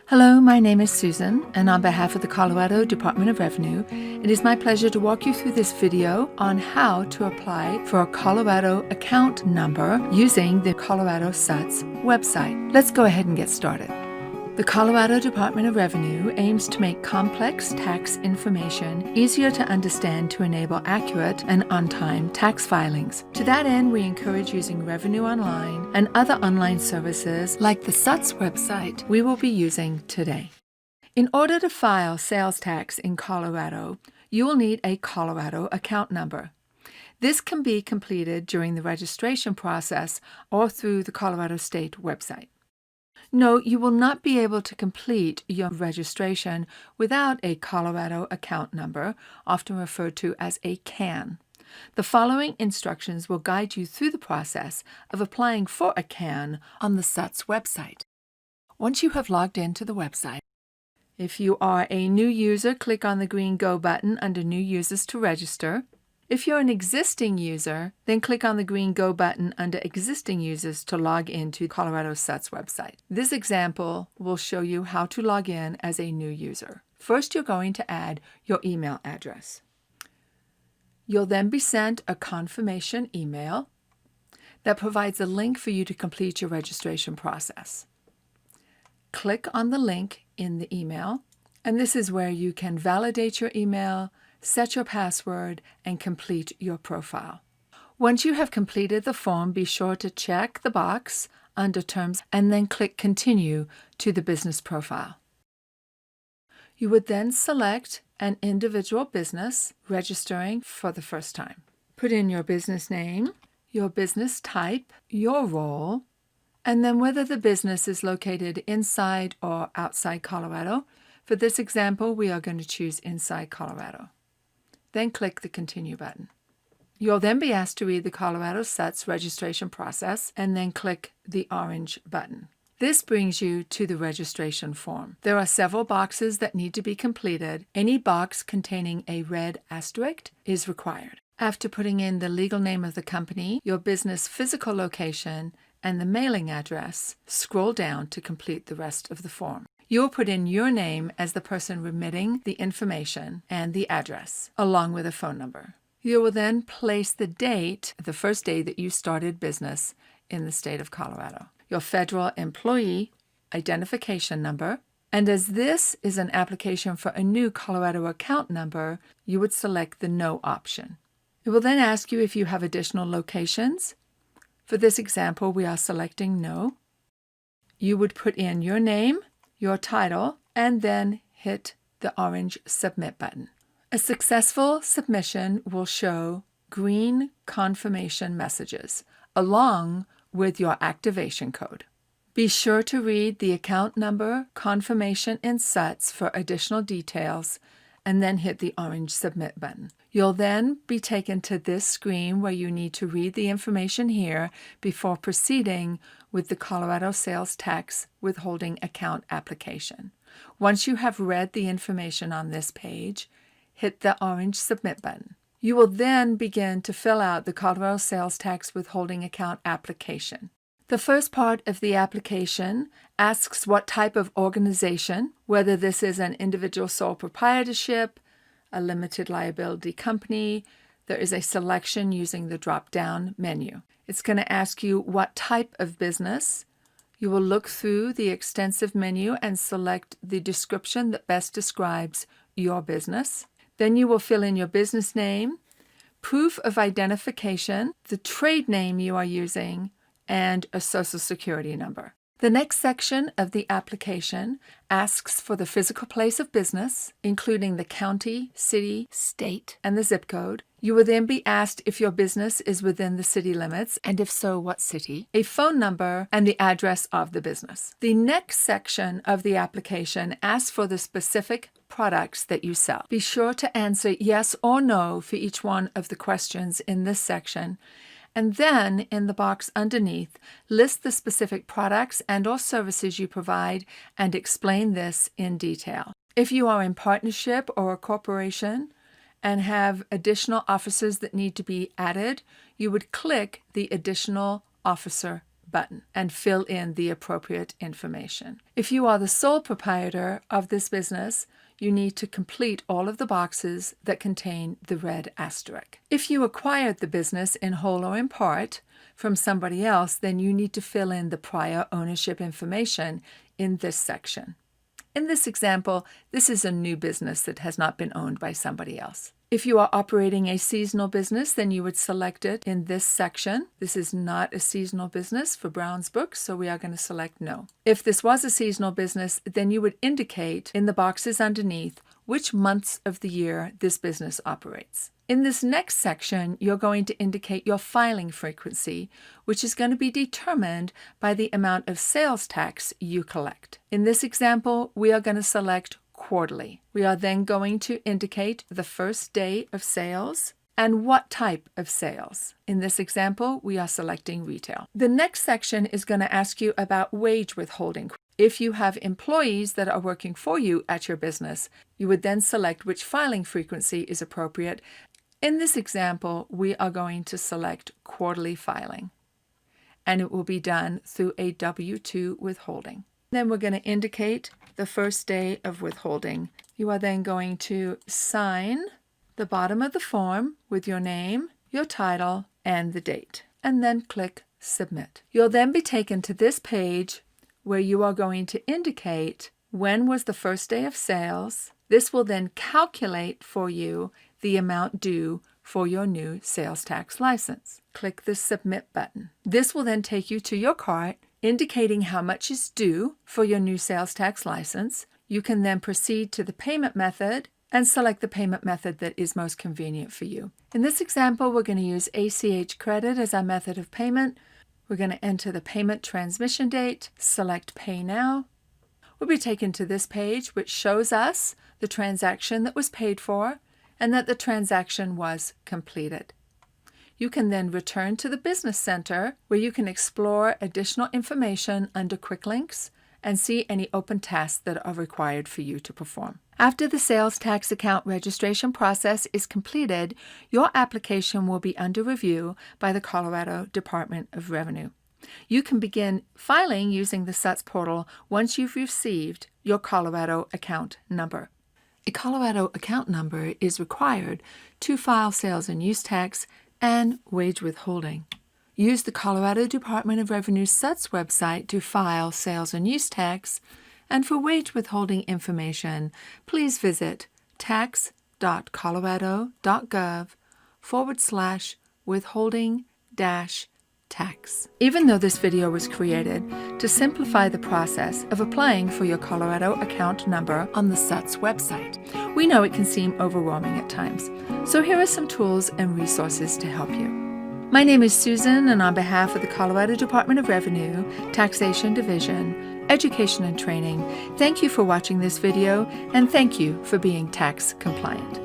Hello, my name is Susan, and on behalf of the Colorado Department of Revenue, it is my pleasure to walk you through this video on how to apply for a Colorado account number using the Colorado SUTS website. Let's go ahead and get started. The Colorado Department of Revenue aims to make complex tax information easier to understand to enable accurate and on-time tax filings. To that end, we encourage using Revenue Online and other online services like the SUTS website we will be using today. In order to file sales tax in Colorado, you will need a Colorado account number. This can be completed during the registration process or through the Colorado State website. Note, you will not be able to complete your registration without a Colorado account number, often referred to as a CAN. The following instructions will guide you through the process of applying for a CAN on the SUTS website. Once you have logged into the website, if you are a new user, click on the green Go button under New Users to register. If you're an existing user, then click on the green Go button under Existing Users to log into Colorado SUTS website. This example will show you how to log in as a new user. First, you're going to add your email address. You'll then be sent a confirmation email that provides a link for you to complete your registration process. Click on the link in the email, and this is where you can validate your email, set your password, and complete your profile. Once you have completed the form, be sure to check the box under Terms and then click Continue to the business profile. You would then select an individual business registering for the first time. Put in your business name, your business type, your role, and then whether the business is located inside or outside Colorado. For this example, we are going to choose inside Colorado. Then click the Continue button. You'll then be asked to read the Colorado SUTS registration process and then click the orange button. This brings you to the registration form. There are several boxes that need to be completed. Any box containing a red asterisk is required. After putting in the legal name of the company, your business physical location, and the mailing address, scroll down to complete the rest of the form. You'll put in your name as the person remitting the information and the address, along with a phone number. You will then place the date, the first day that you started business in the state of Colorado, your federal employee identification number, and as this is an application for a new Colorado account number, you would select the No option. It will then ask you if you have additional locations. For this example, we are selecting No. You would put in your name, your title, and then hit the orange Submit button. A successful submission will show green confirmation messages along with your activation code. Be sure to read the account number confirmation in SUTS for additional details and then hit the orange Submit button. You'll then be taken to this screen where you need to read the information here before proceeding with the Colorado Sales Tax Withholding Account application. Once you have read the information on this page, hit the orange Submit button. You will then begin to fill out the Colorado Sales Tax Withholding Account application. The first part of the application asks what type of organization, whether this is an individual sole proprietorship, a limited liability company. There is a selection using the drop-down menu. It's going to ask you what type of business. You will look through the extensive menu and select the description that best describes your business. Then you will fill in your business name, proof of identification, the trade name you are using, and a social security number. The next section of the application asks for the physical place of business, including the county, city, state, and the zip code. You will then be asked if your business is within the city limits, and if so, what city, a phone number, and the address of the business. The next section of the application asks for the specific products that you sell. Be sure to answer yes or no for each one of the questions in this section. And then, in the box underneath, list the specific products and/or services you provide and explain this in detail. If you are in partnership or a corporation and have additional officers that need to be added, you would click the Additional Officer button and fill in the appropriate information. If you are the sole proprietor of this business, you need to complete all of the boxes that contain the red asterisk. If you acquired the business in whole or in part from somebody else, then you need to fill in the prior ownership information in this section. In this example, this is a new business that has not been owned by somebody else. If you are operating a seasonal business, then you would select it in this section. This is not a seasonal business for Brown's Books, so we are going to select no. If this was a seasonal business, then you would indicate in the boxes underneath which months of the year this business operates. In this next section, you're going to indicate your filing frequency, which is going to be determined by the amount of sales tax you collect. In this example, we are going to select quarterly. We are then going to indicate the first day of sales and what type of sales. In this example, we are selecting retail. The next section is going to ask you about wage withholding. If you have employees that are working for you at your business, you would then select which filing frequency is appropriate. In this example, we are going to select quarterly filing, and it will be done through a W-2 withholding. Then we're going to indicate the first day of withholding. You are then going to sign the bottom of the form with your name, your title, and the date, and then click Submit. You'll then be taken to this page where you are going to indicate when was the first day of sales. This will then calculate for you the amount due for your new sales tax license. Click the Submit button. This will then take you to your cart, indicating how much is due for your new sales tax license. You can then proceed to the payment method and select the payment method that is most convenient for you. In this example, we're going to use ACH credit as our method of payment. We're going to enter the payment transmission date, select Pay Now. We'll be taken to this page, which shows us the transaction that was paid for and that the transaction was completed. You can then return to the Business Center, where you can explore additional information under Quick Links and see any open tasks that are required for you to perform. After the sales tax account registration process is completed, your application will be under review by the Colorado Department of Revenue. You can begin filing using the SUTS portal once you've received your Colorado account number. A Colorado account number is required to file sales and use tax and wage withholding. Use the Colorado Department of Revenue SUTS website to file sales and use tax, and for wage withholding information, please visit Tax.Colorado.gov/withholding-tax. Even though this video was created to simplify the process of applying for your Colorado account number on the SUTS website, we know it can seem overwhelming at times. So here are some tools and resources to help you. My name is Susan, and on behalf of the Colorado Department of Revenue, Taxation Division, Education and Training, thank you for watching this video, and thank you for being tax compliant.